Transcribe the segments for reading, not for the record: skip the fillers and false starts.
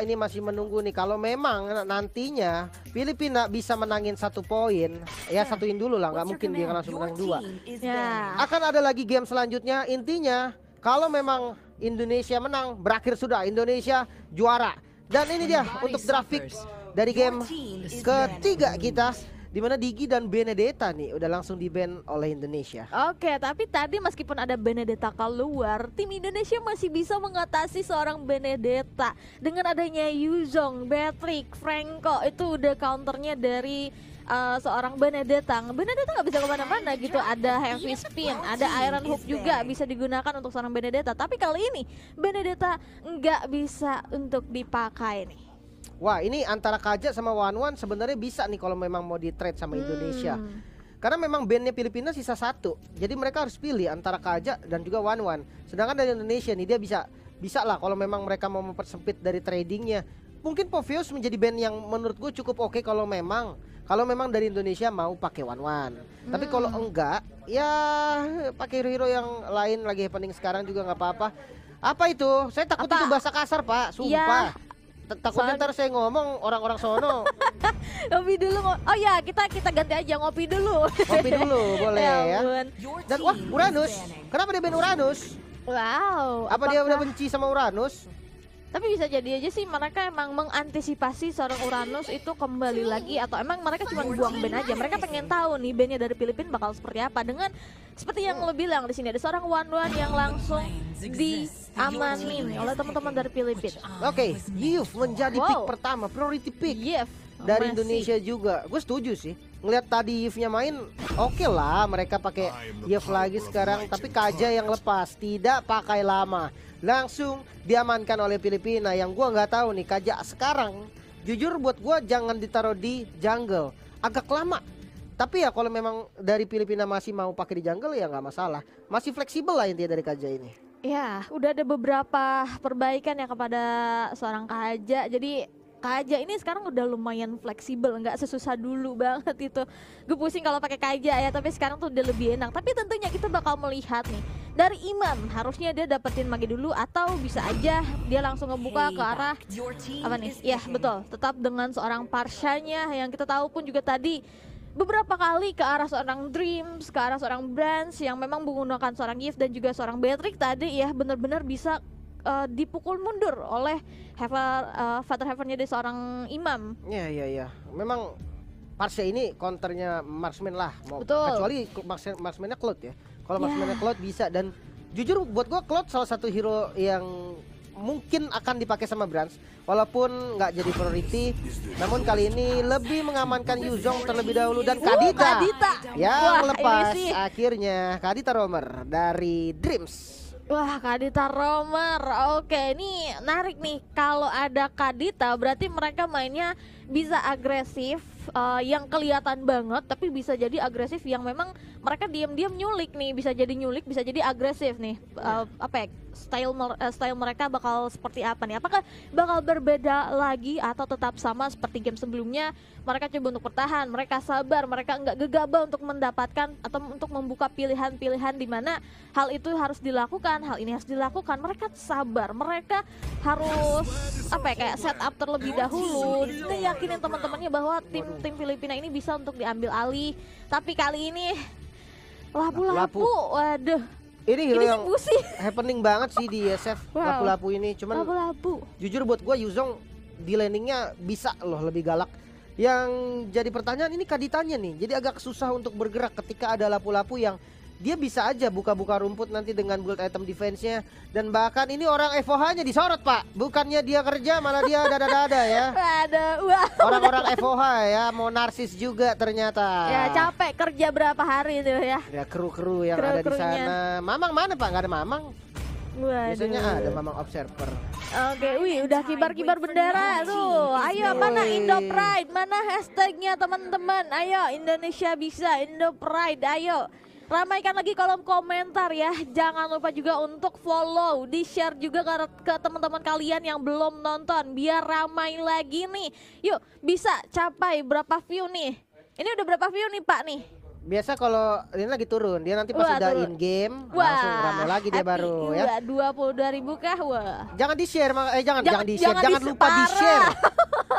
Ini masih menunggu nih kalau memang nantinya Filipina bisa menangin 1 poin, ya satuin dulu lah, nggak mungkin dia langsung menang 2. Ya. Akan ada lagi game selanjutnya, intinya kalau memang Indonesia menang berakhir sudah, Indonesia juara. Dan ini dia untuk grafik dari game ketiga kita, dimana Digi dan Benedetta nih udah langsung di-ban oleh Indonesia. Oke, tapi tadi meskipun ada Benedetta keluar, tim Indonesia masih bisa mengatasi seorang Benedetta dengan adanya Yuzong, Patrick, Franco. Itu udah counternya dari seorang Benedetta. Benedetta nggak bisa kemana-mana gitu. Ada heavy spin, ada iron hook juga bisa digunakan untuk seorang Benedetta. Tapi kali ini Benedetta nggak bisa untuk dipakai nih. Wah, ini antara Kaja sama Wanwan sebenarnya bisa nih kalau memang mau di-trade sama Indonesia. Karena memang bandnya Filipina sisa 1. Jadi mereka harus pilih antara Kaja dan juga Wanwan. Sedangkan dari Indonesia nih dia bisa lah kalau memang mereka mau mempersempit dari tradingnya. Mungkin Povios menjadi band yang menurut gue cukup oke kalau memang dari Indonesia mau pakai Wanwan. Tapi kalau enggak, ya pakai hero yang lain lagi happening sekarang juga nggak apa-apa. Apa itu? Saya takut itu bahasa kasar, Pak. Sumpah. Ya. Takutnya ntar saya ngomong orang-orang sono. Ngopi dulu. Oh ya, kita ganti aja ngopi dulu. Ngopi dulu boleh ya. Ampun. Dan wah, Uranus. Kenapa dia ban Uranus? Wow. Apa dia udah benci sama Uranus? Tapi bisa jadi aja sih mereka emang mengantisipasi seorang Uranus itu kembali lagi, atau emang mereka cuma buang ban aja. Mereka pengen tahu nih bandnya dari Filipina bakal seperti apa. Dengan seperti yang lo bilang di sini ada seorang Wanwan yang langsung diamanin oleh teman-teman dari Filipina. Oke, Yuf menjadi pick pertama, priority pick dari Indonesia juga. Gue setuju sih. Ngeliat tadi Yufnya main, oke lah mereka pakai Yuf lagi sekarang. Tapi Kaja yang lepas, tidak pakai lama, langsung diamankan oleh Filipina. Yang gua nggak tahu nih Kaja sekarang, jujur buat gua jangan ditaruh di jungle, agak lama. Tapi ya kalau memang dari Filipina masih mau pakai di jungle ya nggak masalah, masih fleksibel lah intinya dari Kaja ini. Ya, udah ada beberapa perbaikan ya kepada seorang Kaja. Jadi Kaja ini sekarang udah lumayan fleksibel, nggak sesusah dulu banget itu. Gue pusing kalau pakai Kaja ya, tapi sekarang tuh udah lebih enak. Tapi tentunya kita bakal melihat nih dari Imam, harusnya dia dapetin Mage dulu atau bisa aja dia langsung ngebuka ke arah apa nih? Ya betul, tetap dengan seorang Parshanya yang kita tahu pun juga tadi beberapa kali ke arah seorang Dreams, ke arah seorang Brands yang memang menggunakan seorang Gift dan juga seorang Patrick tadi ya benar-benar bisa dipukul mundur oleh Father Heaven-nya dari seorang Imam. Iya. Memang Parsha ini counternya Marksman lah. Betul. Kecuali Marksman-nya Cloud ya. Kalau Marksman-nya Cloud bisa, dan jujur buat gua Cloud salah satu hero yang mungkin akan dipakai sama Brands. Walaupun nggak jadi priority, namun kali ini lebih mengamankan Yuzong terlebih dahulu dan Kadita yang lepas akhirnya. Kadita Romer dari Dreams. Wah, Kadita Romer. Oke, ini narik nih. Kalau ada Kadita berarti mereka mainnya bisa agresif, yang kelihatan banget, tapi bisa jadi agresif yang memang mereka diam-diam nyulik nih, bisa jadi nyulik, bisa jadi agresif nih. Apa ya, style mereka bakal seperti apa nih? Apakah bakal berbeda lagi atau tetap sama seperti game sebelumnya? Mereka coba untuk bertahan, mereka sabar, mereka nggak gegabah untuk mendapatkan atau untuk membuka pilihan-pilihan di mana hal itu harus dilakukan, hal ini harus dilakukan. Mereka sabar, mereka harus apa ya, kayak setup terlebih dahulu, yakinin teman-temannya bahwa tim Filipina ini bisa untuk diambil alih. Tapi kali ini lapu-lapu, waduh. Ini hero yang happening banget sih di SF. Lapu-lapu ini cuman jujur buat gue Yuzong di landingnya bisa loh lebih galak. Yang jadi pertanyaan ini Kaditanya nih, jadi agak susah untuk bergerak ketika ada lapu-lapu yang dia bisa aja buka-buka rumput nanti dengan build item defense-nya. Dan bahkan ini orang FOH-nya disorot, Pak. Bukannya dia kerja malah dia dada-dada ya. Orang-orang FOH ya mau narsis juga ternyata. Ya capek kerja berapa hari itu ya. Ya kru-kru yang ada di sana. Mamang mana, Pak? Nggak ada Mamang. Biasanya ada Mamang Observer. Oke, wih udah kibar-kibar bendera tuh. Ayo mana Indo Pride? Mana hashtagnya teman-teman? Ayo Indonesia bisa, Indo Pride. Ayo ramaikan lagi kolom komentar ya. Jangan lupa juga untuk follow, di-share juga ke teman-teman kalian yang belum nonton biar ramai lagi nih. Yuk, bisa capai berapa view nih? Ini udah berapa view nih, Pak nih? Biasa kalau ini lagi turun, dia nanti pas Wah, udah turun. in game Wah, langsung rame lagi dia happy. baru ya. Wah, 22.000 kah? Wah. Jangan di-share, jangan Jangan- di-share, jangan jangan lupa di-share.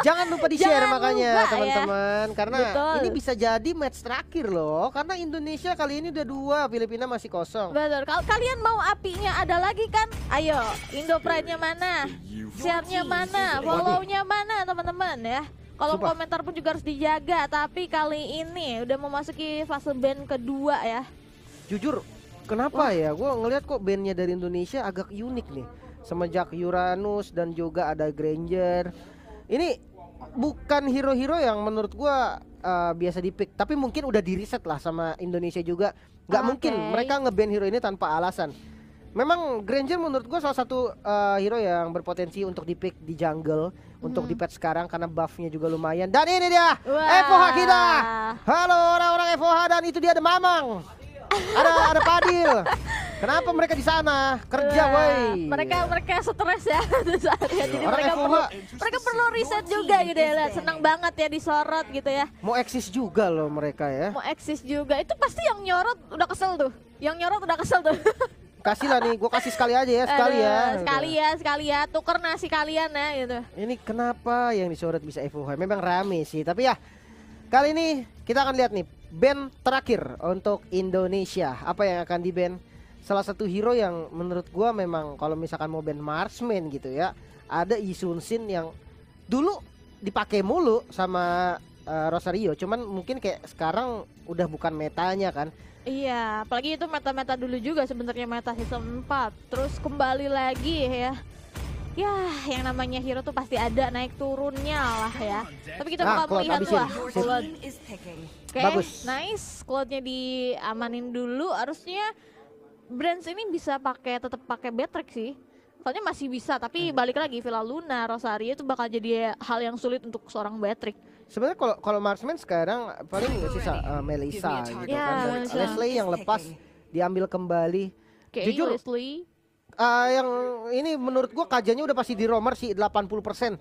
Jangan lupa di-share Jangan makanya lupa, ya. teman-teman, karena Betul. ini bisa jadi match terakhir loh. Karena Indonesia kali ini udah 2, Filipina masih kosong. Betul. Kalau kalian mau apinya ada lagi kan? Ayo, Indo Pride-nya mana? Share-nya mana? Follow-nya mana, teman-teman ya? Kalau Sumpah. komentar pun juga harus dijaga. Tapi kali ini udah memasuki fase band kedua ya. Jujur, kenapa ya? Gue ngelihat kok bandnya dari Indonesia agak unik nih. Semenjak Uranus dan juga ada Granger. Ini bukan hero-hero yang menurut gua biasa di-pick, tapi mungkin udah di-reset lah sama Indonesia juga. Nggak Oke. mungkin mereka nge-ban hero ini tanpa alasan. Memang Granger menurut gua salah satu hero yang berpotensi untuk di-pick di jungle untuk di patch sekarang karena buffnya juga lumayan. Dan ini dia Wah. FOH kita. Halo orang-orang FOH, dan itu dia ada Mamang. ada Padil. Kenapa mereka di sana? Kerja, Wah, woi. mereka stres ya saat ya. Jadi Orang mereka perlu riset juga gitu ya. Lihat, senang banget ya disorot gitu ya. mau eksis juga loh mereka ya. Mau eksis juga. Itu pasti yang nyorot udah kesel tuh. Yang nyorot udah kesel tuh. Kasih lah nih, gue kasih sekali aja ya, sekali Aduh, ya. sekali ya. Tuker nasi kalian ya gitu. Ini kenapa yang disorot bisa FOH? Memang rame sih, tapi ya kali ini kita akan lihat nih band terakhir untuk Indonesia. Apa yang akan di-ban? Salah satu hero yang menurut gua memang kalau misalkan mau band marksman gitu ya, ada Yi Sun Shin yang dulu dipakai mulu sama Rosario, cuman mungkin kayak sekarang udah bukan metanya kan. Iya, apalagi itu meta-meta dulu juga sebenarnya, meta season 4. Terus kembali lagi ya. Ya, yang namanya hero tuh pasti ada naik turunnya lah ya. Tapi kita Nah, bakal Claude melihat habisin. wah, Sip. Claude. Oke, Bagus. nice. Claude-nya diamanin dulu. Harusnya Brands ini bisa tetap pakai Beatrix sih. Soalnya masih bisa, tapi balik lagi Villa Luna, Rosario itu bakal jadi hal yang sulit untuk seorang Beatrix. Sebenarnya kalau marksman sekarang paling sisa Melissa gitu Ya, kan. Dan Melissa. Leslie yang lepas diambil kembali. Oke, Jujur, Leslie. yang ini menurut gua kajanya udah pasti di romer sih 80%.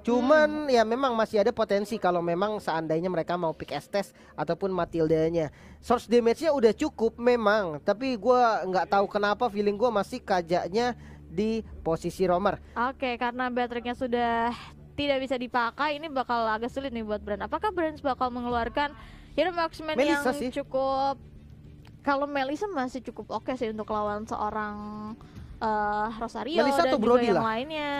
Cuman ya memang masih ada potensi kalau memang seandainya mereka mau pick Estes ataupun Matildanya. Source damage-nya udah cukup memang, tapi gua nggak tahu kenapa feeling gua masih kajanya di posisi romer. Oke, karena Beatrix-nya sudah tidak bisa dipakai, ini bakal agak sulit nih buat Brand. Apakah Brand bakal mengeluarkan hero marksman yang Melissa sih. cukup? Kalau Melissa masih cukup oke sih untuk lawan seorang Rosario Melissa dan atau juga Brody yang lah. lainnya.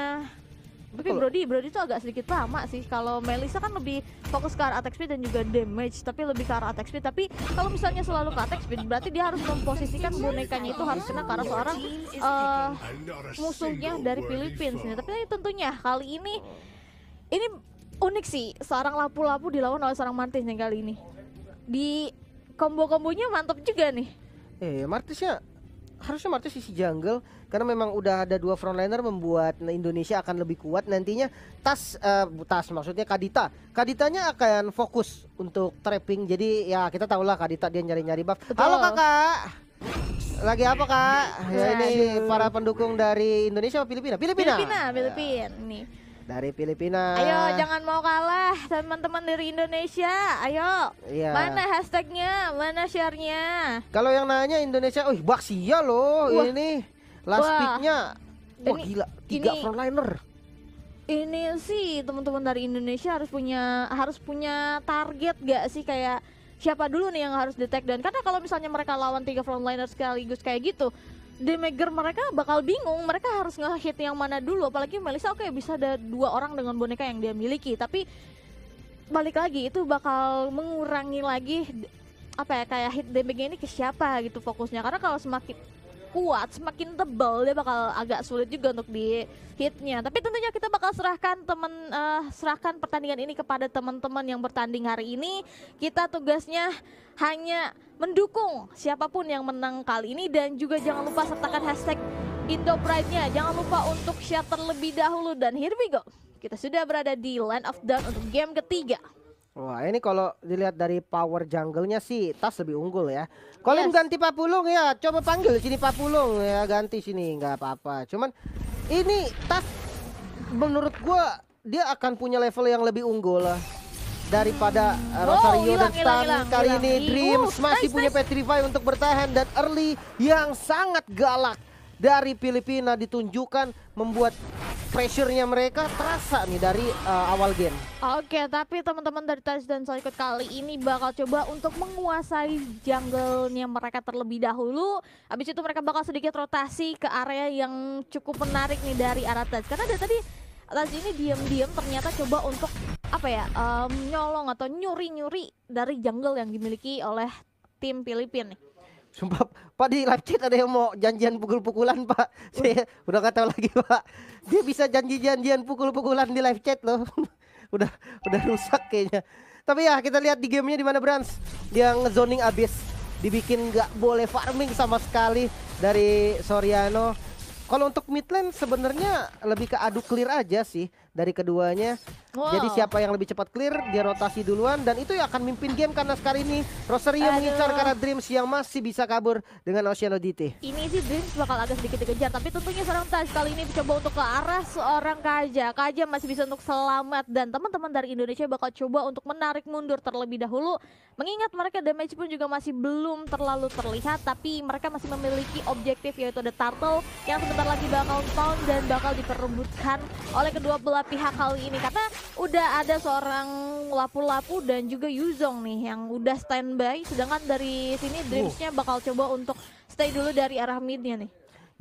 Tapi Betul. Brody itu agak sedikit lama sih. Kalau Melissa kan lebih fokus ke arah attack speed dan juga damage, tapi lebih ke arah attack speed. Tapi kalau misalnya selalu ke attack speed, berarti dia harus memposisikan bonekanya itu harus kena ke arah seorang musuhnya dari Philippines. Tapi tentunya kali ini unik sih, seorang lapu-lapu dilawan oleh seorang Mantis nih kali ini. Di combo-kombonya mantap juga nih. Martisnya harusnya Martis isi jungle karena memang udah ada 2 frontliner membuat Indonesia akan lebih kuat nantinya. Tas maksudnya Kaditanya akan fokus untuk trapping, jadi ya kita tahu lah Kadita dia nyari-nyari buff. Betul. Halo kakak, lagi apa kak? Ya ini para pendukung dari Indonesia apa Filipina? Filipina nih. Dari Filipina. Ayo jangan mau kalah teman-teman dari Indonesia. Ayo. Iya. Mana hashtagnya? Mana share-nya? Kalau yang nanya Indonesia, Baxia loh. Wah. Ini last Wah. pick-nya. Wah Ini- gila, 3 ini- frontliner. Ini sih teman-teman dari Indonesia harus punya target gak sih, kayak siapa dulu nih yang harus detect, dan karena kalau misalnya mereka lawan 3 frontliner sekaligus kayak gitu, damager mereka bakal bingung mereka harus nge-hit yang mana dulu. Apalagi Melissa bisa ada 2 orang dengan boneka yang dia miliki, tapi balik lagi itu bakal mengurangi lagi kayak hit damage ini ke siapa gitu fokusnya, karena kalau semakin kuat, semakin tebal, dia bakal agak sulit juga untuk di hitnya. Tapi tentunya kita bakal serahkan pertandingan ini kepada teman-teman yang bertanding hari ini. Kita tugasnya hanya mendukung siapapun yang menang kali ini, dan juga jangan lupa sertakan hashtag Indo Pride-nya. Jangan lupa untuk share terlebih dahulu, dan here we go. Kita sudah berada di Land of Dawn untuk game ketiga. Wah ini kalau dilihat dari power jungle-nya sih Tas lebih unggul ya. Colin Yes. ganti Papulung ya, coba panggil sini Papulung ya, ganti sini nggak apa-apa. Cuman ini Tas menurut gua dia akan punya level yang lebih unggul lah. daripada Rosario dan hilang, Stan. Kali hilang. ini Dreams masih Nice, punya Petrify untuk bertahan, dan early yang sangat galak dari Filipina ditunjukkan membuat pressure-nya mereka terasa nih dari awal game. Oke, tapi teman-teman dari Taz dan Soikut kali ini bakal coba untuk menguasai jungle-nya mereka terlebih dahulu. Habis itu mereka bakal sedikit rotasi ke area yang cukup menarik nih dari arah Taz. Karena dari tadi Taz ini diam-diam ternyata coba untuk apa ya, nyolong atau nyuri-nyuri dari jungle yang dimiliki oleh tim Filipina nih. Sumpah, Pak, di live chat ada yang mau janjian pukul-pukulan, Pak. Saya udah gak tahu lagi, Pak. Dia bisa janjian pukul-pukulan di live chat loh. udah rusak kayaknya. Tapi ya kita lihat di gamenya di mana Brans dia ngezoning abis, dibikin nggak boleh farming sama sekali dari Soriano. Kalau untuk mid lane sebenarnya lebih ke adu clear aja sih dari keduanya. Wow. Jadi siapa yang lebih cepat clear dia rotasi duluan, dan itu yang akan mimpin game karena sekali ini Rosario mengincar karena Dreams yang masih bisa kabur dengan Oceano DT. Ini sih Dreams bakal agak sedikit dikejar, tapi tentunya seorang Taz kali ini coba untuk ke arah seorang Kaja. Kaja masih bisa untuk selamat, dan teman-teman dari Indonesia bakal coba untuk menarik mundur terlebih dahulu. Mengingat mereka damage pun juga masih belum terlalu terlihat, tapi mereka masih memiliki objektif yaitu ada Turtle yang sebentar lagi bakal spawn dan bakal diperebutkan oleh kedua belah pihak kali ini. Karena udah ada seorang Lapu-Lapu dan juga Yuzong nih yang udah standby, sedangkan dari sini Dreamsnya bakal coba untuk stay dulu dari arah midnya nih.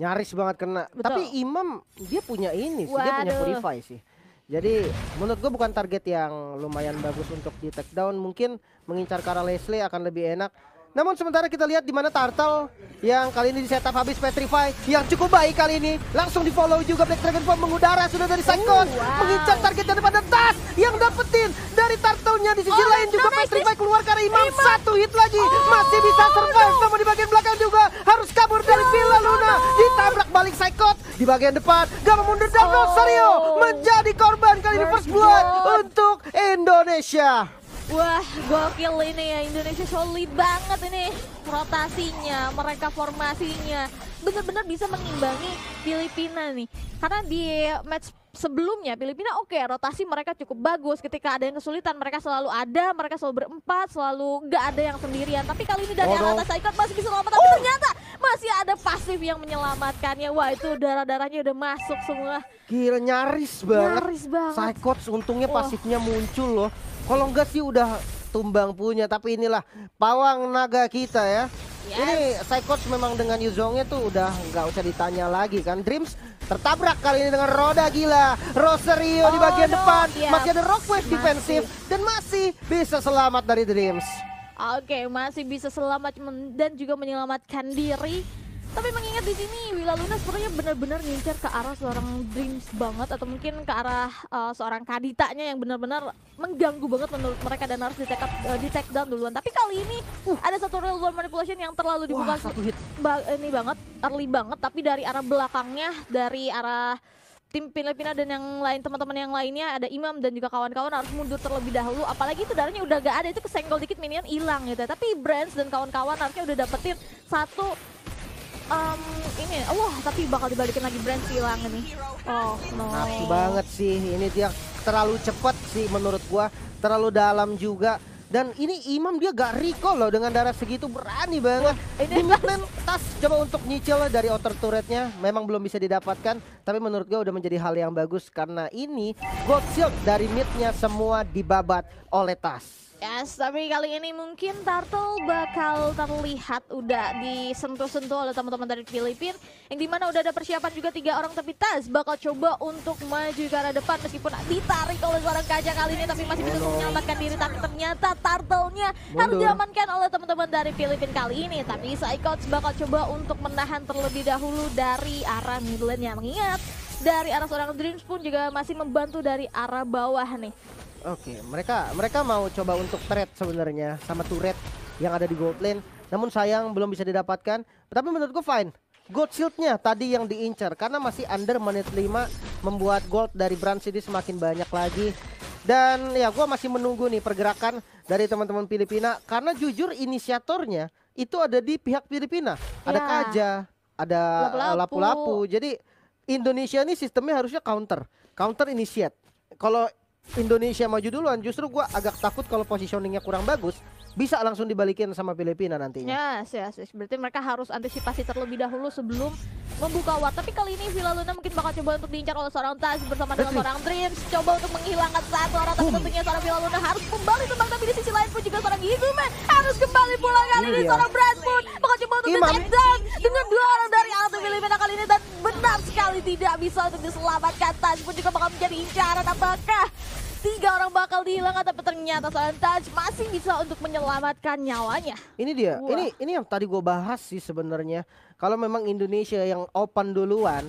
Nyaris banget kena. Betul. Tapi Imam dia punya ini sih, dia punya Purify sih. Jadi menurut gue bukan target yang lumayan bagus untuk di take down. Mungkin mengincar ke arah Leslie akan lebih enak. Namun sementara kita lihat di mana Turtle yang kali ini di setup habis Petrify yang cukup baik kali ini. Langsung di follow juga Black Dragon Bomb mengudara sudah dari Saikon. Mengincar target daripada Tas yang dapetin dari Turtle-nya. Di sisi lain juga Petrify keluar karena Imam satu hit lagi. Masih bisa survive, namun di bagian belakang juga harus kabur dari Villa Luna. Ditabrak balik Saikon di bagian depan. Gak mundur dan Rosario menjadi korban kali ini first blood untuk Indonesia. Wah, gokil ini ya, Indonesia solid banget ini rotasinya, mereka formasinya benar-benar bisa mengimbangi Filipina nih. Karena di match sebelumnya Filipina oke, rotasi mereka cukup bagus, ketika ada yang kesulitan mereka selalu ada, mereka selalu berempat, selalu nggak ada yang sendirian. Tapi kali ini dari atas Saikot masih bisa selamat, tapi ternyata masih ada pasif yang menyelamatkannya. Wah, itu darah-darahnya udah masuk semua. Gila, nyaris banget. Nyaris banget. Saikot untungnya pasifnya muncul loh. Kalau enggak sih udah tumbang punya. Tapi inilah pawang naga kita ya. Yes. Ini Saikot memang dengan Yuzongnya tuh udah nggak usah ditanya lagi kan. Dreams tertabrak kali ini dengan roda gila. Rosario di bagian depan. Iya. Masih ada rock wave defensif. Dan masih bisa selamat dari Dreams. Oke, masih bisa selamat dan juga menyelamatkan diri. Tapi mengingat di sini Willa Luna sepertinya benar-benar ngincar ke arah seorang Dreams banget, atau mungkin ke arah seorang Kaditanya yang benar-benar mengganggu banget menurut mereka dan harus di take down duluan. Tapi kali ini ada satu real world manipulation yang terlalu dibuka ini banget, early banget, tapi dari arah belakangnya, dari arah tim Filipina dan yang lain, teman-teman yang lainnya, ada Imam dan juga kawan-kawan harus mundur terlebih dahulu. Apalagi itu darahnya udah gak ada, itu kesenggol dikit minion hilang gitu. Tapi Brands dan kawan-kawan harusnya udah dapetin satu ini, tapi bakal dibalikin lagi Brands hilang ini. Oh no. Nafsu banget sih, ini dia terlalu cepat sih menurut gua, terlalu dalam juga. Dan ini Imam dia gak recall loh dengan darah segitu, berani banget. Di mid lane Tas coba untuk nyicil dari outer turretnya, memang belum bisa didapatkan. Tapi menurut gue udah menjadi hal yang bagus karena ini gold shield dari midnya semua dibabat oleh Tas. Yes, tapi kali ini mungkin Turtle bakal terlihat udah disentuh-sentuh oleh teman-teman dari Filipina, yang dimana udah ada persiapan juga 3 orang, tapi Tas bakal coba untuk maju ke arah depan meskipun ditarik oleh seorang Kaja kali ini, tapi masih bisa menyelamatkan diri. Tapi ternyata Turtle-nya harus diamankan oleh teman-teman dari Filipina kali ini. Tapi Saikots bakal coba untuk menahan terlebih dahulu dari arah mid lane-nya, mengingat dari arah seorang Dreams pun juga masih membantu dari arah bawah nih. Oke, mereka mau coba untuk trade sebenarnya sama turret yang ada di gold lane. Namun sayang belum bisa didapatkan. Tapi menurutku fine. Gold shieldnya tadi yang diincar karena masih under menit 5, membuat gold dari Brand City semakin banyak lagi. Dan ya gue masih menunggu nih pergerakan dari teman-teman Filipina, karena jujur inisiatornya itu ada di pihak Filipina. Ada Kaja, ada Lapu-Lapu. Jadi Indonesia ini sistemnya harusnya counter initiate. Kalau Indonesia maju duluan, justru gua agak takut kalau positioningnya kurang bagus, bisa langsung dibalikin sama Filipina nantinya. Yes. Berarti mereka harus antisipasi terlebih dahulu sebelum membuka war. Tapi kali ini Villa Luna mungkin bakal coba untuk diincar oleh seorang Taj bersama dengan seorang Dreams, coba untuk menghilangkan satu orang. Tapi tentunya seorang Villa Luna harus kembali tumbang, tapi di sisi lain pun juga seorang Izume harus kembali pulang. Kali ini seorang Brand pun bakal coba untuk di-take down dengan 2 orang dari Alto Filipina kali ini, dan benar sekali tidak bisa untuk diselamatkan. Taj pun juga bakal menjadi incaran. Apakah 3 orang bakal dihilangkan, tapi ternyata seorang Taj masih bisa untuk menyelamatkan nyawanya. Ini dia, ini yang tadi gue bahas sih sebenarnya. Kalau memang Indonesia yang open duluan,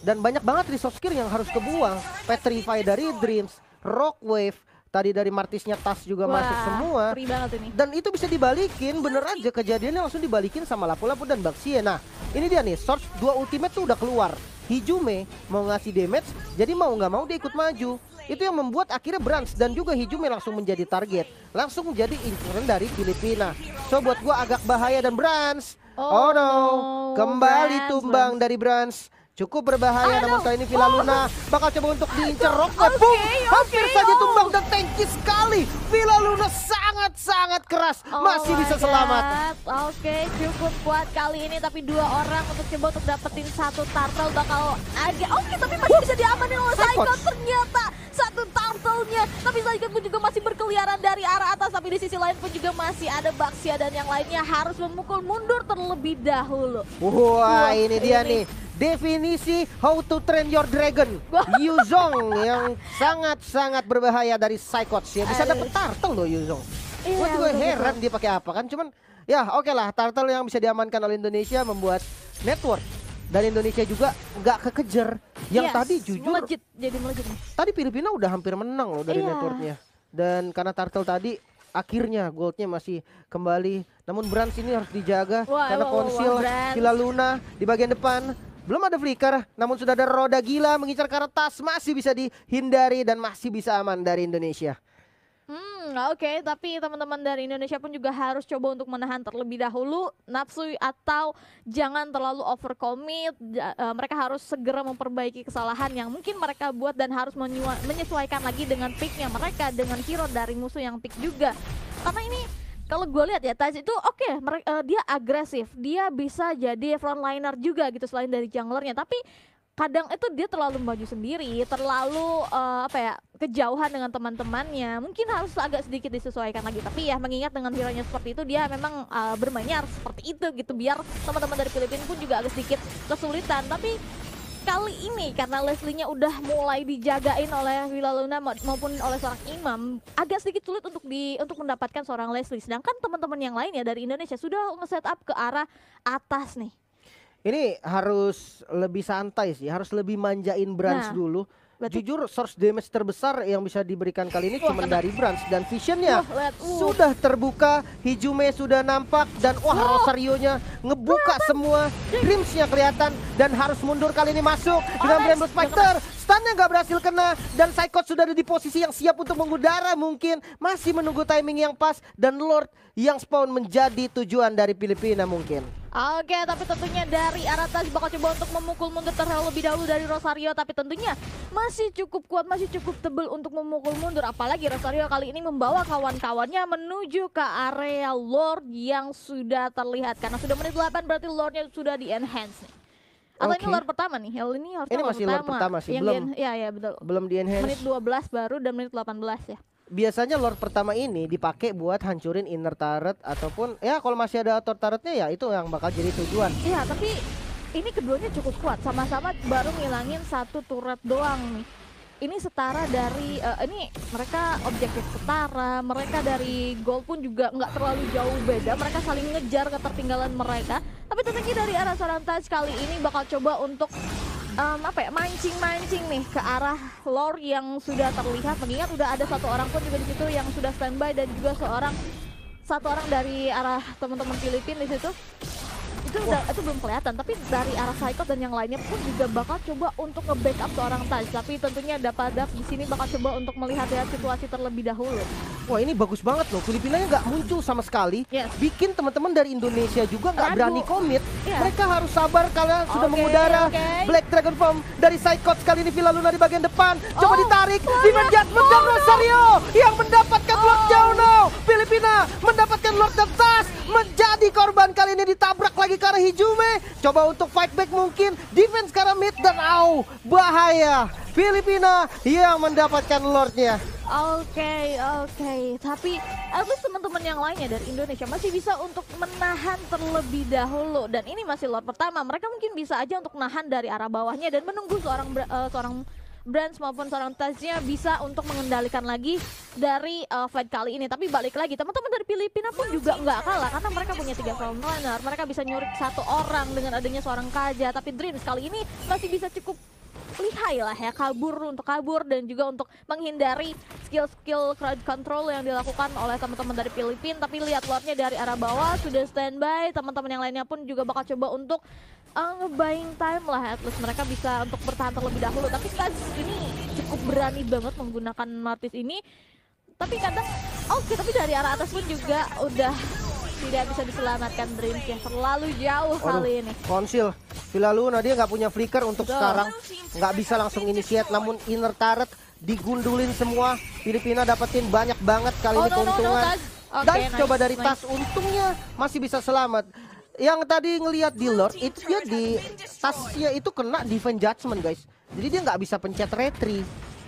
dan banyak banget resource skill yang harus kebuang. Petrify dari Dreams, Rockwave, tadi dari Martisnya Tas juga masuk semua. Free banget ini. Dan itu bisa dibalikin, bener aja kejadiannya langsung dibalikin sama Lapu-Lapu dan Baxie. Nah, ini dia nih, Source 2 ultimate tuh udah keluar. Hijume mau ngasih damage, jadi mau nggak mau dia ikut maju. Itu yang membuat akhirnya Brans dan juga Hijume langsung menjadi target, langsung menjadi inceran dari Filipina. So buat gua agak bahaya, dan Brans, oh no, kembali tumbang dari Brans. Cukup berbahaya, namun kali ini Villa Luna bakal coba untuk diincar. Rocket boom, hampir saja tumbang dan tanky sekali. Villa Luna sangat-sangat keras, masih bisa selamat. Oke, cukup kuat kali ini, tapi 2 orang untuk coba untuk dapetin 1 turtle bakal agak tapi masih bisa diamanin oleh Saikot. Ternyata 1 turtle-nya, tapi Saikot pun juga masih berkeliaran dari arah atas, tapi di sisi lain pun juga masih ada Baxia dan yang lainnya harus memukul mundur terlebih dahulu. Wah, ini dia nih definisi how to train your dragon. Yuzong yang sangat-sangat berbahaya dari Psychots ya. Bisa dapet turtle loh Yuzong. Gue juga heran dia pakai apa kan. Cuman ya oke lah, turtle yang bisa diamankan oleh Indonesia membuat network dan Indonesia juga nggak kekejar. Yang tadi jujur melejit, jadi melejit nih. Tadi Filipina udah hampir menang loh dari networknya. Dan karena turtle tadi akhirnya goldnya masih kembali. Namun Brans ini harus dijaga karena konsil Villa Luna di bagian depan. Belum ada flicker, namun sudah ada roda gila mengincar ke arah Tas, masih bisa dihindari dan masih bisa aman dari Indonesia. Oke, tapi teman-teman dari Indonesia pun juga harus coba untuk menahan terlebih dahulu nafsu atau jangan terlalu overcommit. Mereka harus segera memperbaiki kesalahan yang mungkin mereka buat dan harus menyesuaikan lagi dengan picknya mereka, dengan hero dari musuh yang pick juga. Karena ini kalau gue lihat ya, Taj itu dia agresif, dia bisa jadi frontliner juga gitu selain dari junglernya. Tapi kadang itu dia terlalu maju sendiri, terlalu kejauhan dengan teman-temannya. Mungkin harus agak sedikit disesuaikan lagi. Tapi ya mengingat dengan hero-nya seperti itu, dia memang bermainnya harus seperti itu gitu. Biar teman-teman dari Filipina pun juga agak sedikit kesulitan. Tapi kali ini karena Leslie-nya udah mulai dijagain oleh Villa Luna maupun oleh seorang Imam, agak sedikit sulit untuk mendapatkan seorang Leslie. Sedangkan teman-teman yang lainnya dari Indonesia sudah nge-setup ke arah atas nih. Ini harus lebih santai sih, harus lebih manjain Brans dulu. Jujur source damage terbesar yang bisa diberikan kali ini cuma dari Brans, dan visionnya sudah terbuka, Hijume sudah nampak, dan Rosario-nya ngebuka semua, Dreams-nya kelihatan dan harus mundur kali ini masuk dengan Rainbow Spider. Stunnya nggak berhasil kena, dan Psychot sudah ada di posisi yang siap untuk mengudara, mungkin masih menunggu timing yang pas, dan Lord yang spawn menjadi tujuan dari Filipina mungkin. Oke, tapi tentunya dari arah Tas bakal coba untuk memukul mundur terlebih dahulu dari Rosario, tapi tentunya masih cukup kuat, masih cukup tebal untuk memukul mundur. Apalagi Rosario kali ini membawa kawan-kawannya menuju ke area Lord yang sudah terlihat. Karena sudah menit 8 berarti Lordnya sudah di-enhance nih. Atau ini Lord pertama nih? Ini harusnya masih Lord pertama sih, betul. Belum di-enhance. Menit 12 baru dan menit 18 ya. Biasanya Lord pertama ini dipakai buat hancurin inner turret ataupun ya kalau masih ada outer turretnya ya itu yang bakal jadi tujuan. Iya, tapi ini keduanya cukup kuat, sama-sama baru ngilangin 1 turret doang nih. Ini setara dari ini mereka objektif setara, mereka dari gold pun juga nggak terlalu jauh beda, mereka saling ngejar ketertinggalan mereka. Tapi tentunya dari arah seorang Taj kali ini bakal coba untuk mancing-mancing nih ke arah Lord yang sudah terlihat. Mengingat udah ada 1 orang pun juga di situ yang sudah standby, dan juga 1 orang dari arah teman-teman Filipina di situ. itu belum kelihatan, tapi dari arah Psycho dan yang lainnya pun juga bakal coba untuk nge-backup seorang Taj, tapi tentunya Dapadap di sini bakal coba untuk melihat ya situasi terlebih dahulu. Wah, ini bagus banget loh. Filipinanya nggak muncul sama sekali. Yes. Bikin teman-teman dari Indonesia juga nggak Ragu. berani komit. Iya. Mereka harus sabar karena sudah Oke, mengudara. oke. Black Dragon Form dari Psychot kali ini Villa Luna di bagian depan. Coba Oh, ditarik. Luna. Demon Judgment dan Rosario yang mendapatkan Lord Jauno. Filipina mendapatkan Lord dan Tas. Menjadi korban kali ini, ditabrak lagi ke arah Hijume. Coba untuk fight back mungkin. Defense ke arah mid dan bahaya. Filipina yang mendapatkan Lordnya. Oke, tapi at least teman-teman yang lainnya dari Indonesia masih bisa untuk menahan terlebih dahulu, dan ini masih Lord pertama. Mereka mungkin bisa aja untuk nahan dari arah bawahnya dan menunggu seorang Brands maupun seorang Tajnya bisa untuk mengendalikan lagi dari fight kali ini. Tapi balik lagi, teman-teman dari Filipina pun juga nggak kalah karena mereka punya 3 frontliner. Mereka bisa nyurik 1 orang dengan adanya seorang Kaja, tapi Dreams kali ini masih bisa cukup lihai lah ya, untuk kabur dan juga untuk menghindari skill crowd control yang dilakukan oleh teman-teman dari Filipina. Tapi lihat Lordnya dari arah bawah sudah standby, teman-teman yang lainnya pun juga bakal coba untuk nge-buying time lah, at least mereka bisa untuk bertahan terlebih dahulu. Tapi Taz ini cukup berani banget menggunakan Martis ini, tapi kadang tapi dari arah atas pun juga udah tidak bisa diselamatkan Dreams ya, terlalu jauh kali ini. Konsil Villa Luna dia nggak punya flicker untuk sekarang, nggak bisa langsung initiate, namun inner turret digundulin semua. Filipina dapetin banyak banget kali ini keuntungan. Dan coba dari Tas, untungnya masih bisa selamat. Yang tadi ngelihat di Lord itu dia di tasnya itu kena Divine Judgment guys, jadi dia nggak bisa pencet retry.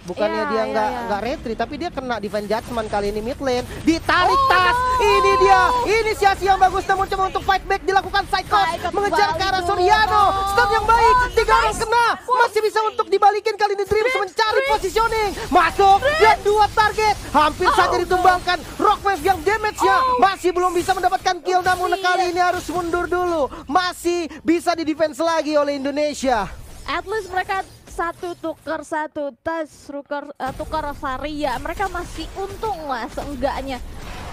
Bukannya dia nggak retry, tapi dia kena Divine Judgment kali ini. Mid lane ditarik Tas. Ini dia inisiasi yang bagus, namun coba untuk fight back dilakukan Psychot mengejar ke arah Soriano. Stun yang baik, 3 orang kena, masih bisa untuk dibalikin kali ini. Dreams mencari positioning, masuk dan 2 target hampir saja ditumbangkan. Rockwave yang damage-nya masih belum bisa mendapatkan kill, namun kali ini harus mundur dulu. Masih bisa di defense lagi oleh Indonesia. At least mereka 1 tukar 1 Tas, tukar Rosaria. Mereka masih untung lah seenggaknya.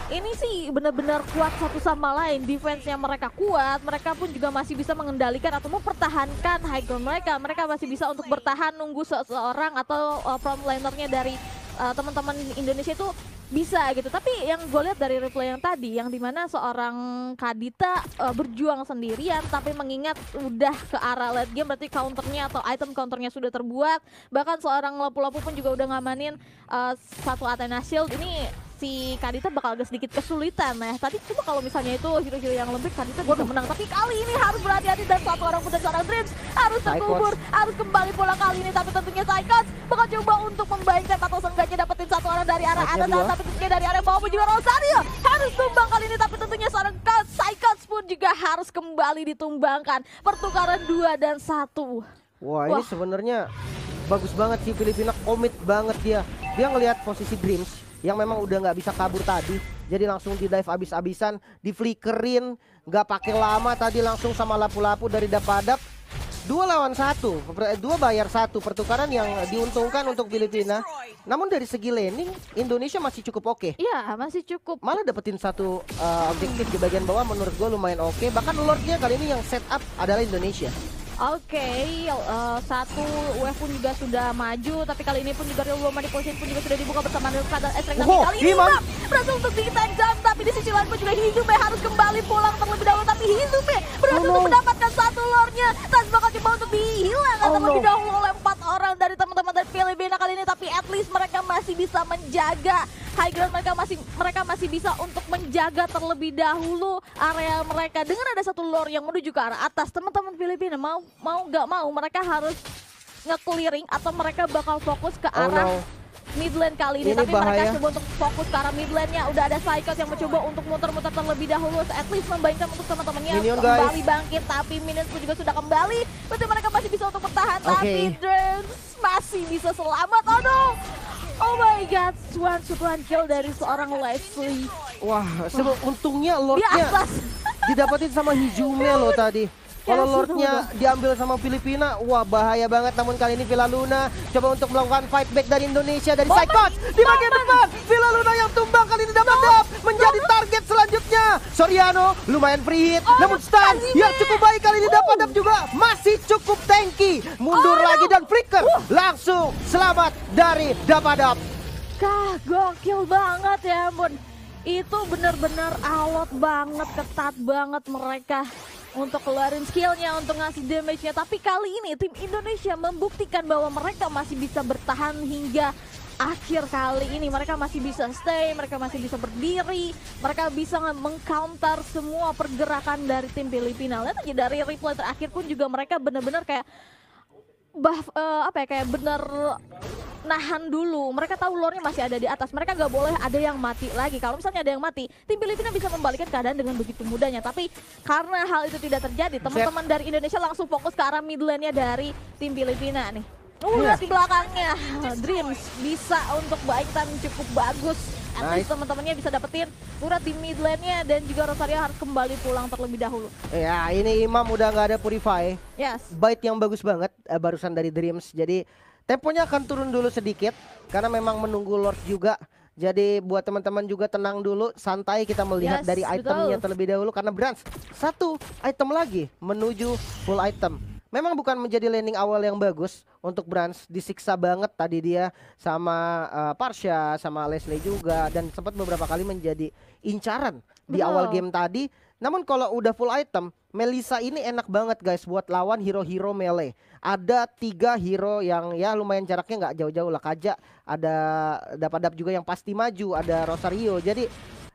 Ini sih benar-benar kuat satu sama lain. Defense-nya mereka kuat, mereka pun juga masih bisa mengendalikan atau mempertahankan high ground mereka. Mereka masih bisa untuk bertahan nunggu seseorang atau frontlinernya dari teman-teman Indonesia itu bisa gitu. Tapi yang gue lihat dari replay yang tadi, yang dimana seorang Kadita berjuang sendirian, tapi mengingat udah ke arah late game, berarti counternya atau item counternya sudah terbuat. Bahkan seorang Lapu-Lapu pun juga udah ngamanin 1 Athena Shield. Ini si Kadita bakal agak sedikit kesulitan ya. Tadi coba kalau misalnya itu hero-hero yang lebih, Kadita bisa menang. Tapi kali ini harus berhati-hati dan 1 orang pun dan seorang Dreams harus terkubur, harus kembali pulang kali ini. Tapi tentunya Psychot bakal coba untuk membayangkan atau seenggaknya dapetin 1 orang dari arah atas, tapi tentunya dari arah bawah pun juga Rosario harus tumbang kali ini. Tapi tentunya seorang Psychot pun juga harus kembali ditumbangkan. Pertukaran 2 dan 1. Wah, ini sebenarnya bagus banget sih. Filipina komit banget dia. Dia ngelihat posisi Dreams yang memang udah nggak bisa kabur tadi, jadi langsung di dive abis-abisan, di flickerin, nggak pakai lama tadi, langsung sama Lapu-Lapu dari Dapadap. 2 lawan 1, 2 bayar 1, pertukaran yang diuntungkan untuk Filipina. Namun dari segi laning, Indonesia masih cukup oke. Iya, masih cukup. Malah dapetin 1 objektif di bagian bawah, menurut gue lumayan oke. Bahkan Lordnya kali ini yang setup adalah Indonesia. Oke, 1 wave pun juga sudah maju, tapi kali ini pun juga Real Woman di posisi pun juga sudah dibuka bersama Nilka dan Esrek. Tapi kali ini berhasil untuk di-tag, tapi di sisi lain pun juga Hizume harus kembali pulang terlebih dahulu. Tapi Hizume berhasil untuk mendapatkan 1 lordnya. Tas bakal coba untuk dihilangkan terlebih dahulu oleh 4 orang dari teman-teman dari Filipina kali ini. Tapi at least mereka masih bisa menjaga high ground, mereka masih bisa untuk menjaga terlebih dahulu area mereka dengan ada 1 lord yang menuju ke arah atas. Teman-teman Filipina mau nggak mau mereka harus nge-clearing atau mereka bakal fokus ke arah mid lane kali ini. Tapi bahaya. Mereka coba untuk fokus ke arah mid lane-nya. Udah ada Psychot yang mencoba untuk muter-muter terlebih dahulu, at least membayangkan untuk teman-temannya kembali bangkit. Tapi minions pun juga sudah kembali, berarti mereka masih bisa untuk bertahan. Tapi Dreams masih bisa selamat. Oh my god, one kill dari seorang Leslie. Wah, untungnya Lordnya didapetin sama Hizume loh tadi. Kalau Lordnya diambil sama Filipina, wah bahaya banget. Namun kali ini Villa Luna coba untuk melakukan fight back dari Indonesia, dari Psychot di bagian depan. Villa Luna yang tumbang kali ini dapat menjadi target selanjutnya. Azima, Soriano lumayan free hit, namun stun yang cukup baik kali ini dapat juga masih cukup tanky. Mundur lagi dan flicker langsung selamat dari Dapadap. Kah, gokil banget ya ampun. Itu benar-benar alot banget, ketat banget mereka untuk keluarin skillnya, untuk ngasih damage-nya. Tapi kali ini tim Indonesia membuktikan bahwa mereka masih bisa bertahan hingga akhir kali ini. Mereka masih bisa stay, mereka masih bisa berdiri, mereka bisa mengcounter semua pergerakan dari tim Filipina. Lihat aja dari replay terakhir pun juga mereka benar-benar kayak kayak bener nahan dulu. Mereka tahu lore-nya masih ada di atas. Mereka gak boleh ada yang mati lagi. Kalau misalnya ada yang mati, tim Filipina bisa membalikkan keadaan dengan begitu mudahnya. Tapi karena hal itu tidak terjadi, teman-teman dari Indonesia langsung fokus ke arah mid lane-nya dari tim Filipina nih. Lihat di belakangnya, Dreams bisa untuk baikan cukup bagus. At least teman-temannya bisa dapetin turret di mid lane-nya dan juga Rosario harus kembali pulang terlebih dahulu. Ya, ini Imam udah nggak ada Purify. Yes. Bait yang bagus banget barusan dari Dreams. Jadi temponya akan turun dulu sedikit karena memang menunggu Lord juga. Jadi buat teman-teman juga tenang dulu, santai kita melihat dari itemnya terlebih dahulu karena Brans satu item lagi menuju full item. Memang bukan menjadi landing awal yang bagus untuk Brans, disiksa banget tadi dia sama Parsha, sama Leslie juga dan sempat beberapa kali menjadi incaran di awal game tadi. Namun kalau udah full item, Melissa ini enak banget guys buat lawan hero-hero melee. Ada 3 hero yang ya lumayan jaraknya nggak jauh-jauh lah. Kaja, ada Dapadap juga yang pasti maju, ada Rosario. Jadi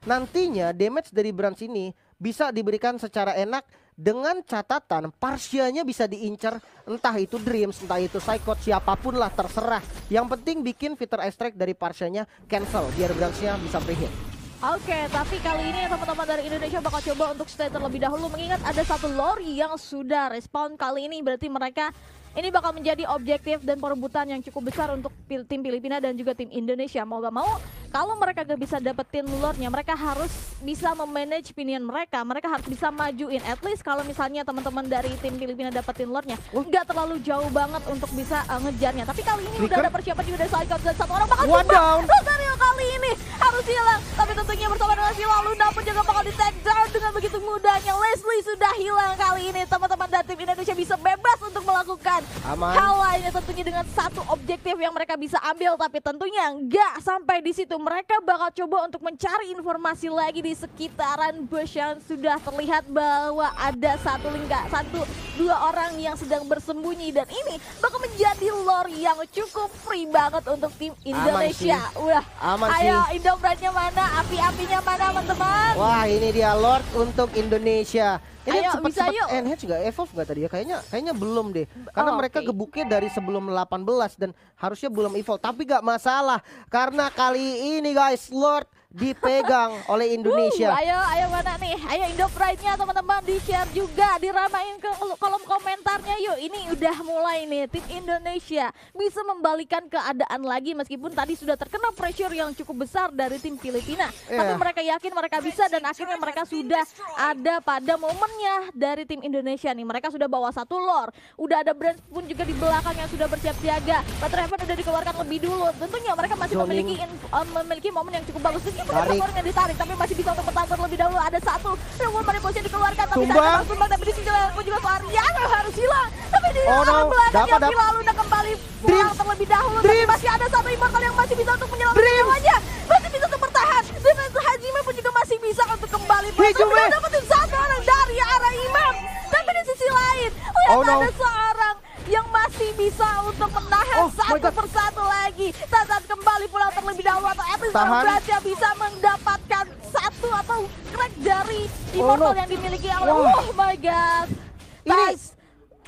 nantinya damage dari Brans ini bisa diberikan secara enak dengan catatan Parsianya bisa diincar, entah itu Dreams, entah itu Psycho, siapapun lah terserah. Yang penting bikin fitur extract dari Parsianya cancel biar Bransnya bisa free hit. Oke, tapi kali ini teman-teman dari Indonesia bakal coba untuk stay terlebih dahulu mengingat ada satu lori yang sudah respawn kali ini. Berarti mereka ini bakal menjadi objektif dan perebutan yang cukup besar untuk tim Filipina dan juga tim Indonesia. Mau gak mau, kalau mereka gak bisa dapetin lore-nya, mereka harus bisa memanage pinion mereka. Mereka harus bisa majuin. At least kalau misalnya teman-teman dari tim Filipina dapetin lore-nya, gak terlalu jauh banget untuk bisa ngejarnya. Tapi kali ini udah ada persiapan juga dari Psycho dan satu orang bakal tumbang. Rosario kali ini harus hilang. Tapi tentunya bersama dengan si Luna pun juga bakal di take down dengan begitu mudahnya. Leslie sudah hilang kali ini. Teman-teman dari tim Indonesia bisa bebas untuk melakukan hal lainnya tentunya dengan satu objektif yang mereka bisa ambil. Tapi tentunya nggak sampai di situ. Mereka bakal coba untuk mencari informasi lagi di sekitaran bush yang sudah terlihat bahwa ada dua orang yang sedang bersembunyi. Dan ini bakal menjadi lore yang cukup free banget untuk tim Indonesia. Ayo Indobrandnya mana? Api-apinya mana teman-teman? Wah ini dia Lord untuk Indonesia. Ini Ayo, bisa yuk. NH juga evolve gak tadi ya? Kayaknya belum deh. Karena mereka gebuknya dari sebelum 18 dan harusnya belum evolve. Tapi gak masalah karena kali ini guys Lord dipegang oleh Indonesia. Ayo mana nih? Ayo Indo Pride-nya teman-teman di-share juga, diramain ke kolom komentarnya yuk. Ini udah mulai nih tim Indonesia bisa membalikan keadaan lagi meskipun tadi sudah terkena pressure yang cukup besar dari tim Filipina. Tapi mereka yakin mereka bisa dan akhirnya mereka sudah ada pada momennya dari tim Indonesia nih. Mereka sudah bawa satu lore, udah ada brand pun juga di belakang yang sudah bersiap siaga. Baterai Heaven udah dikeluarkan lebih dulu. Tentunya mereka masih memiliki momen yang cukup bagus. Yang ditarik tapi masih bisa untuk bertahan terlebih dahulu. Ada satu Reward Mariposa yang dikeluarkan tapi ada tumbang tapi di sini juga Ariana harus hilang. Tapi di belakangnya Pilalu udah kembali pulang terlebih dahulu. Tapi masih ada satu Immortal yang masih bisa untuk menyelamatkan nyawanya. Masih bisa untuk bertahan. Defense Hajime pun juga masih bisa untuk kembali pulang. Tapi udah dapetin satu orang dari arah Imam. Tapi di sisi lain lihat ada seorang yang masih bisa untuk menahan satu persatu lagi. Saat kembali pulang terlebih dahulu atau at least Bransnya bisa mendapatkan satu atau crack dari Immortal yang dimiliki oleh oh my god. Ini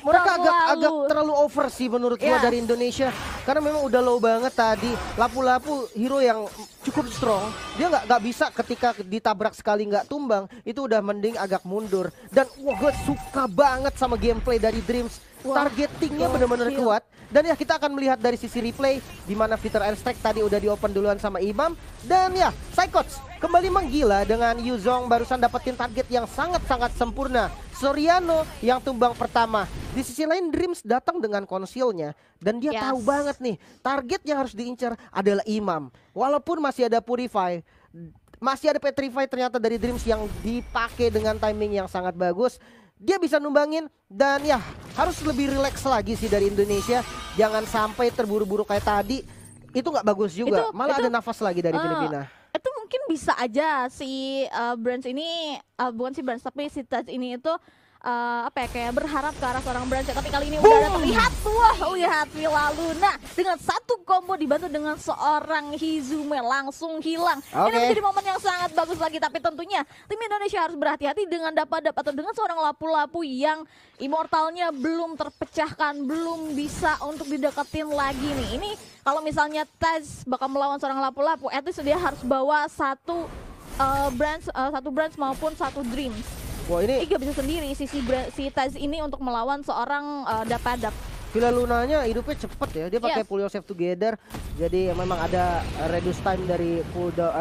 mereka agak terlalu over sih menurut gua dari Indonesia. Karena memang udah low banget tadi. Lapu-lapu hero yang cukup strong. Dia nggak bisa ketika ditabrak sekali nggak tumbang. Itu udah mending agak mundur. Dan gue suka banget sama gameplay dari Dreams. Targetingnya benar-benar kuat. Dan ya kita akan melihat dari sisi replay di mana fitur airstrike tadi udah diopen duluan sama Imam. Dan ya Psychots kembali menggila dengan Yuzong barusan dapetin target yang sangat-sangat sempurna. Soriano yang tumbang pertama. Di sisi lain Dreams datang dengan konsilnya dan dia tahu banget nih target yang harus diincar adalah Imam. Walaupun masih ada Purify, masih ada Petrify ternyata dari Dreams yang dipakai dengan timing yang sangat bagus. Dia bisa numbangin dan ya harus lebih rileks lagi sih dari Indonesia. Jangan sampai terburu-buru kayak tadi. Itu nggak bagus juga. Malah ada nafas lagi dari Filipina. Itu mungkin bisa aja si Brands ini bukan si Brands tapi si Taj ini itu apa ya, kayak berharap ke arah seorang Brands, tapi kali ini udah ada terlihat. Wah, lihat Vilaluna dengan satu combo dibantu dengan seorang Hizume langsung hilang. Ini menjadi momen yang sangat bagus lagi, tapi tentunya tim Indonesia harus berhati-hati dengan dapat atau dengan seorang lapu-lapu yang immortalnya belum terpecahkan, belum bisa untuk dideketin lagi nih. Ini kalau misalnya Taj bakal melawan seorang lapu-lapu, at least dia harus bawa satu Brands maupun satu Dreams. Wah, ini gak bisa sendiri si Taj ini untuk melawan seorang Dapadap. Vilalunanya hidupnya cepet ya, dia pakai pull yourself together, jadi memang ada reduce time dari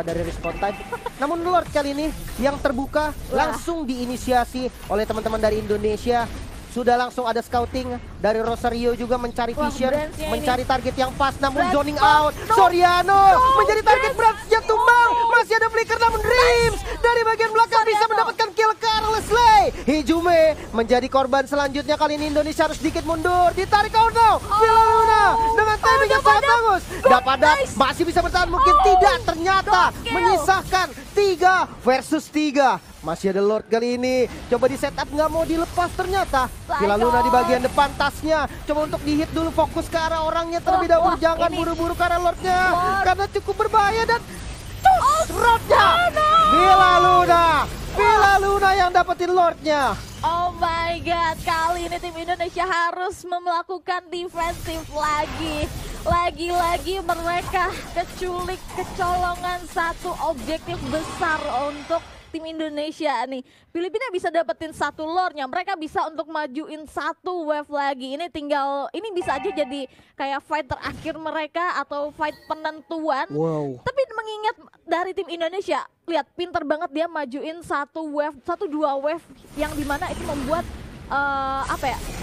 dari respawn time. Namun Lord kali ini yang terbuka langsung diinisiasi oleh teman-teman dari Indonesia. Sudah langsung ada scouting dari Rosario juga mencari vision, mencari target yang pas, namun zoning out. Soriano menjadi target Brands-nya tumbang. Masih ada flicker namun Dreams dari bagian belakang bisa mendapatkan kill Carelessly. Hizume menjadi korban selanjutnya, kali ini Indonesia harus sedikit mundur. Ditarik no. Vilaluna dengan timing yang sangat bagus. Dapadak masih bisa bertahan, mungkin tidak, ternyata menyisahkan 3 versus 3. Masih ada Lord kali ini, coba di setup nggak mau dilepas ternyata. Vilaluna di bagian depan tasnya, coba untuk dihit dulu, fokus ke arah orangnya terlebih dahulu, jangan buru-buru ke arah Lordnya karena cukup berbahaya dan Lordnya. Vilaluna yang dapetin Lordnya. Oh my god, kali ini tim Indonesia harus melakukan defensif lagi. Lagi-lagi mereka kecolongan satu objektif besar untuk tim Indonesia nih. Filipina bisa dapetin satu lore-nya, mereka bisa untuk majuin satu wave lagi. Ini bisa aja jadi kayak fight terakhir mereka atau fight penentuan. Tapi mengingat dari tim Indonesia, lihat pinter banget dia majuin satu dua wave yang dimana itu membuat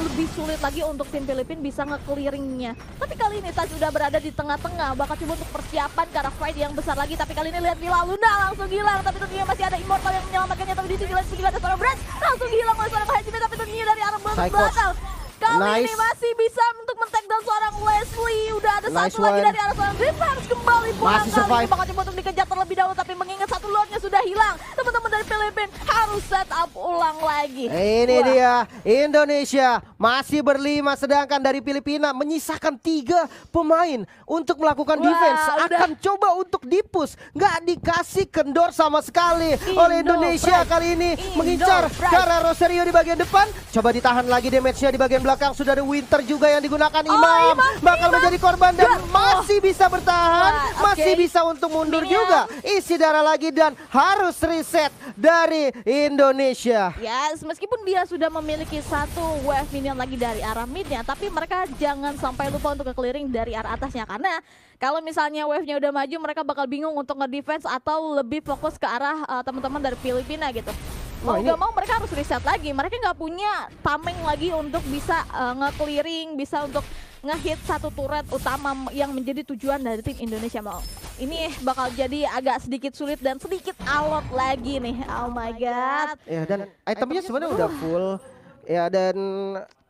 lebih sulit lagi untuk tim Filipina bisa nge-clearingnya. Tapi kali ini Taj udah berada di tengah-tengah, bakal coba untuk persiapan ke arah fight yang besar lagi. Tapi kali ini lihat Vilaluna langsung hilang, tapi tentunya masih ada Immortal yang menyelamatkannya. Tapi di sini juga ada seorang Brands langsung hilang oleh seorang Hajime, tapi tentunya dari arah belakang. Kali ini masih bisa untuk men-tag down seorang Leslie. Udah ada satu lagi dari arah seorang Dreams, harus kembali pulang. Kali ini bakal coba untuk dikejar terlebih dahulu, tapi mengingat satu lordnya sudah hilang, teman-teman dari Filipina harus set up ulang lagi. Ini dia Indonesia masih berlima, sedangkan dari Filipina menyisakan 3 pemain untuk melakukan defense. Akan coba untuk dipush, nggak dikasih kendor sama sekali oleh Indonesia. Kali ini mengincar ke arah Rosario di bagian depan, coba ditahan lagi damage-nya di bagian belakang. Sudah ada Winter juga yang digunakan. Imam bakal menjadi korban dan masih bisa bertahan, masih bisa untuk mundur juga. Isi darah lagi dan harus reset dari Indonesia. Yes, meskipun dia sudah memiliki satu wave minion lagi dari arah midnya, tapi mereka jangan sampai lupa untuk ke-clearing dari arah atasnya, karena kalau misalnya wave-nya udah maju, mereka bakal bingung untuk nge-defense atau lebih fokus ke arah teman-teman dari Filipina gitu. Mau gak mau mereka harus reset lagi, mereka nggak punya tameng lagi untuk bisa nge-clearing, bisa untuk nge-hit satu turret utama yang menjadi tujuan dari tim Indonesia. Mau ini bakal jadi agak sedikit sulit dan sedikit alot lagi nih. Oh my god. Ya, dan itemnya sebenarnya udah full. Ya, dan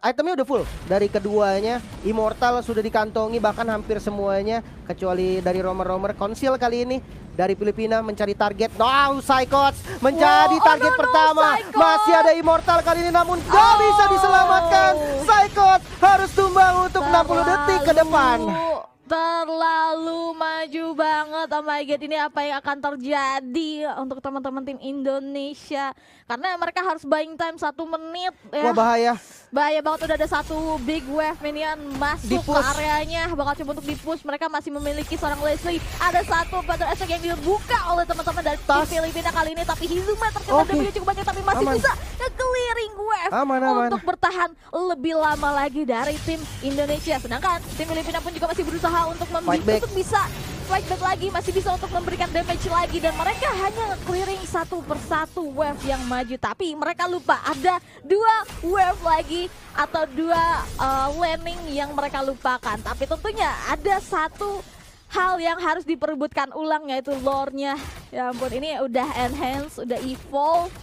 itemnya udah full dari keduanya. Immortal sudah dikantongi bahkan hampir semuanya, kecuali dari romer Konsil kali ini dari Filipina mencari target. Psychots menjadi target pertama. Masih ada Immortal kali ini, namun gak bisa diselamatkan. Psychots harus tumbang untuk 60 detik ke depan. Terlalu maju banget. Oh my god, ini apa yang akan terjadi untuk teman-teman tim Indonesia, karena mereka harus buying time 1 menit ya. Wah, bahaya banget. Udah ada satu big wave minion masuk ke areanya, bakal coba untuk dipush. Mereka masih memiliki seorang Leslie, ada satu Battle Attack yang dibuka oleh teman-teman dari tim Filipina kali ini, tapi Hizume terkena damage cukup banyak, tapi masih bisa clearing wave untuk bertahan lebih lama lagi dari tim Indonesia. Sedangkan tim Filipina pun juga masih berusaha untuk untuk bisa fight back lagi, masih bisa untuk memberikan damage lagi, dan mereka hanya clearing satu persatu wave yang maju. Tapi mereka lupa ada 2 wave lagi atau 2 landing yang mereka lupakan. Tapi tentunya ada satu hal yang harus diperebutkan ulang, yaitu lore-nya. Ya ampun, ini udah enhance, udah evolve.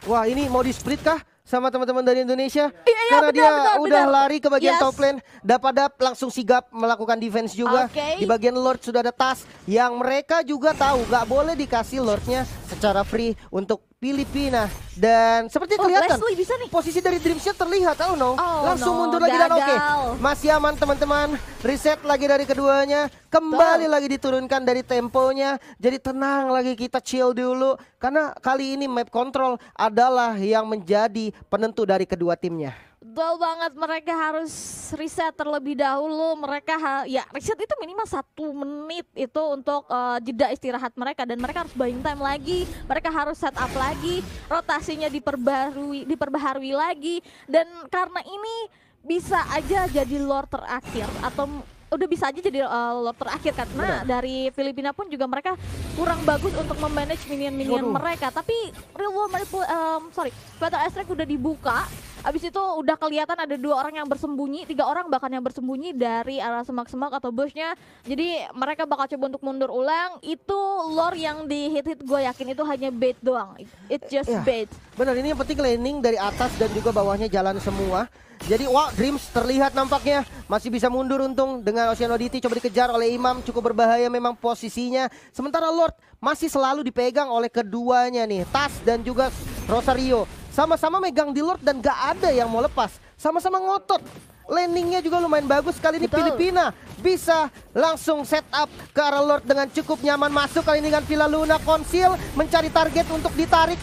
Wah, ini mau di split kah sama teman-teman dari Indonesia? Iya, Karena benar, dia benar, udah benar. lari ke bagian Yes. top lane, dapat langsung sigap melakukan defense juga. Oke. Di bagian Lord sudah ada tas yang mereka juga tahu gak boleh dikasih Lordnya secara free untuk Filipina. Dan seperti kelihatan Leslie bisa nih. posisi dari Dreamshot terlihat, langsung no, mundur lagi dan oke. gagal. Masih aman teman-teman, reset lagi dari keduanya, kembali lagi diturunkan dari temponya. Jadi tenang lagi, kita chill dulu karena kali ini map control adalah yang menjadi penentu dari kedua timnya. Betul banget, mereka harus reset terlebih dahulu. Mereka ya reset itu minimal 1 menit itu untuk jeda istirahat mereka, dan mereka harus buying time lagi. Mereka harus set up lagi, rotasinya diperbaharui lagi, dan karena ini bisa aja jadi lore terakhir atau udah bisa aja jadi lore terakhir karena dari Filipina pun juga mereka kurang bagus untuk memanage minion-minion mereka. Tapi real world Battle Airstrike udah dibuka. Abis itu udah kelihatan ada 2 orang yang bersembunyi, 3 orang bahkan yang bersembunyi dari arah semak-semak atau bushnya. Jadi mereka bakal coba untuk mundur ulang. Itu lore yang di hit-hit, gue yakin itu hanya bait doang. It's just bait. Benar, ini yang penting laning dari atas dan juga bawahnya jalan semua. Jadi Dreams terlihat nampaknya masih bisa mundur, untung dengan Ocean Oddity coba dikejar oleh Imam, cukup berbahaya memang posisinya. Sementara Lord masih selalu dipegang oleh keduanya nih, Tas dan juga Rosario. Sama-sama megang di Lord dan gak ada yang mau lepas. Sama-sama ngotot. Landingnya juga lumayan bagus kali ini. Filipina bisa langsung set up ke arah Lord dengan cukup nyaman. Masuk kali ini dengan Villa Luna, Conceal mencari target untuk ditarik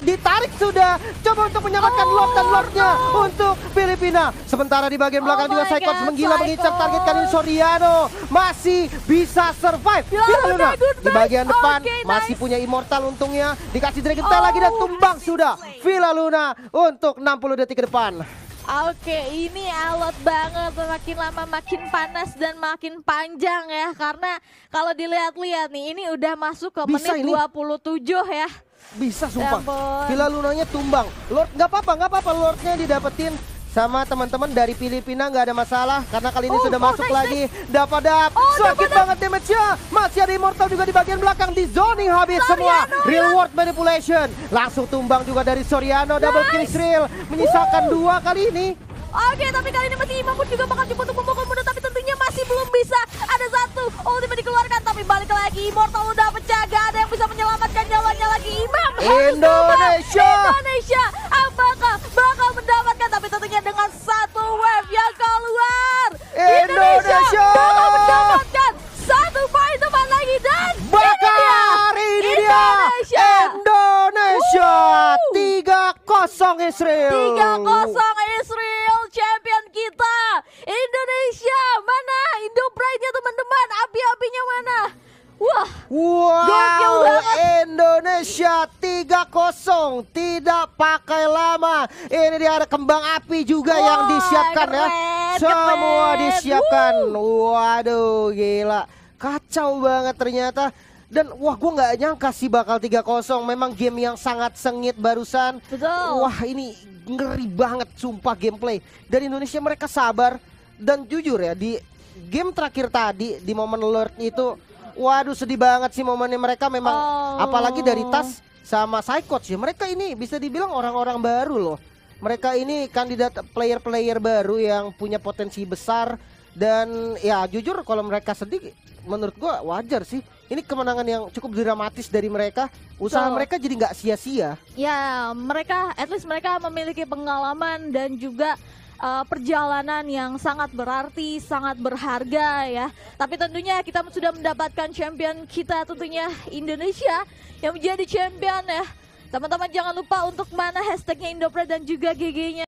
sudah. Coba untuk menyelamatkan Lord dan Lordnya untuk Filipina. Sementara di bagian belakang juga Psychots menggila mengincar target kali ini. Soriano masih bisa survive. Villa Luna di bagian depan masih punya Immortal untungnya. Dikasih Dragon Tail lagi dan tumbang sudah Villa Luna untuk 60 detik ke depan. Oke, ini alot banget, makin lama makin panas dan makin panjang ya. Karena kalau dilihat-lihat nih, ini udah masuk ke Bisa menit ini. 27 ya. Bisa sumpah. ampun. Villa Lunanya tumbang. Lord nggak apa-apa Lordnya didapetin sama teman-teman dari Filipina, nggak ada masalah karena kali ini sudah masuk lagi. Dapat sakit banget damage-nya. Masih ada Immortal juga di bagian belakang, di zoning habis semua. Real world manipulation. Langsung tumbang juga dari Soriano, double kill Israel menyisakan 2 kali ini. Oke, tapi kali ini masih Imam pun juga bakal coba untuk memukul mundur, tapi tentunya masih belum bisa. Ada 1 ultimate dikeluarkan, tapi balik lagi. Immortal udah pecah, gak ada yang bisa menyelamatkan nyawanya lagi. Imam harus Indonesia. Indonesia apakah bakal mendapatkan, tapi tentunya dengan 1 wave yang keluar. Indonesia bakal mendapatkan 1 poin teman lagi, dan bakar ini dia Indonesia 3-0 Israel. 3-0 Israel, champion kita. Indonesia mana? Indo Pride-nya teman-teman, api-apinya mana? Wah, gokil wow, banget. Indonesia 3-0, tidak pakai lama. Ini dia ada kembang api juga yang disiapkan ya. Semua disiapkan. Waduh, gila. Kacau banget ternyata. Dan wah, gue nggak nyangka sih bakal 3-0. Memang game yang sangat sengit barusan. Betul. Wah, ini ngeri banget sumpah gameplay. Dari Indonesia mereka sabar. Dan jujur ya, di game terakhir tadi, di momen Lord itu, waduh sedih banget sih momennya mereka memang. Apalagi dari Tas sama Psychots ya. Mereka ini bisa dibilang orang-orang baru loh. Mereka ini kandidat player-player baru yang punya potensi besar. Dan ya jujur kalau mereka sedih, menurut gua wajar sih. Ini kemenangan yang cukup dramatis dari mereka. Usaha mereka jadi nggak sia-sia. Ya, mereka, at least mereka memiliki pengalaman dan juga perjalanan yang sangat berarti, sangat berharga ya. Tapi tentunya kita sudah mendapatkan champion kita, tentunya Indonesia yang menjadi champion ya. Teman-teman jangan lupa untuk mana hashtagnya Indopride dan juga GG-nya.